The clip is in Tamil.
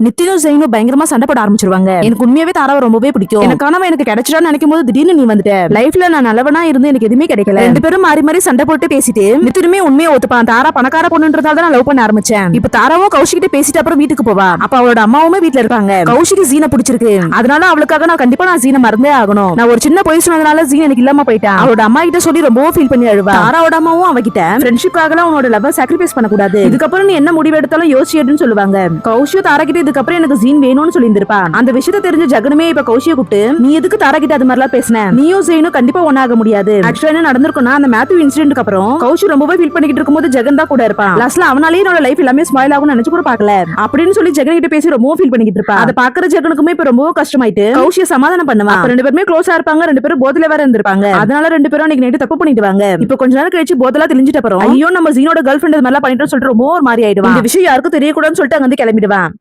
நித்தினும் ஜெயினும் பயங்கரமா சண்டை போட ஆரம்பிச்சிருவாங்க. எனக்கு உண்மையாவே தாராவை ரொம்பவே பிடிக்கும். எனக்கானவன் எனக்கு கிடைச்சிடான்னு நினைக்கும் போது திடீர்னு நீ வந்துட்ட. லைஃப்ல நான் நல்லவனா இருந்து எனக்கு எதுவுமே கிடைக்கல. ரெண்டு பேரும் மாறி மாறி சண்டை போட்டு பேசிட்டு நித்தினுமே உண்மையை ஒத்துப்பான். தாரா பணக்கார பொண்ணுன்றதால தான் லவ் பண்ண ஆரம்பிச்சேன். இப்ப தாராவும் கௌஷிக்கிட்ட பேசிட்டு அப்புறம் வீட்டுக்கு போவா. அப்ப அவளோட அம்மாவுமே வீட்டுல இருப்பாங்க. கௌஷிக்கு ஜீனை பிடிச்சிருக்கு. அதனால அவளுக்காக நான் கண்டிப்பா ஜீனை மறந்தே ஆகணும். நான் ஒரு சின்ன பொய் சொன்னதுனால ஜீன் எனக்கு இல்லாம போயிட்டான். அவளோட அம்மா கிட்ட சொல்லி ரொம்பவும் ஃபீல் பண்ணி அழுவா. தாராவோட அம்மாவும் அவகிட்ட ஃப்ரெண்ட்ஷிப்காக உன்னோட லவ் சாக்ரிஃபைஸ் பண்ண கூடாது. இதுக்கப்புறம் நீ என்ன முடிவு எடுத்தாலும் யோசிச்சுன்னு சொல்லுவாங்க. கௌஷியும் தாரா கிட்ட இதுக்கப்புறம் எனக்கு ஜீன் வேணும்னு சொல்லியிருந்திருப்பா. அந்த விஷயத்தை தெரிஞ்ச ஜகனுமே இப்ப கௌஷியை கூப்பிட்டு நீ எதுக்கு தாரா கிட்ட அது மாதிரிலாம் பேசின, நீயும் ஜெயினும் கண்டிப்பா ஒன்னாக முடியாது. ஆக்சுவலா என்ன நடந்திருக்கும்னா அந்த மேத்யூ இன்சிடென்ட்க்கு அப்புறம் கௌஷி ரொம்பவே ஃபீல் பண்ணிட்டு இருக்கும்போது ஜெகன் தான் கூட இருப்பான். லாஸ்ட்ல அவனாலே என்னோட லைஃப் எல்லாமே ஸ்மைல் ஆகும்னு நினைச்சு கூட பாக்கல அப்படின்னு சொல்லி ஜெகன் கிட்ட பேசி ரொம்ப ஃபீல் பண்ணிட்டு இருப்பா. அதை பாக்குற ஜெகனுக்குமே இப்ப ரொம்ப கஷ்டமாயிட்டு கௌஷியை சமாதானம் பண்ணுவா. ரெண்டு பேருமே க்ளோஸா இருப்பாங்க. ரெண்டு பேரும் போதல வேற இருந்திருப்பாங்க. அதனால ரெண்டு பேரும் அன்னைக்கு நைட்டு தப்பு பண்ணிடுவாங்க. இப்ப கொஞ்ச நேரம் கழிச்சு போதலா தெரிஞ்சிட்ட அப்புறம் ஐயோ நம்ம ஜீனோட கேர்ள் ஃபிரெண்ட் இது மாதிரிலாம் பண்ணிட்டோம்னு சொல்லிட்டு ரொம்ப ஒரு மாதிரி ஆயிடுவான். இந்த விஷயம் யாருக்கும் தெரியக்கூடாதுன்னு சொல்லிட்டு அங்க வந்து கிளம்பிடுவான்.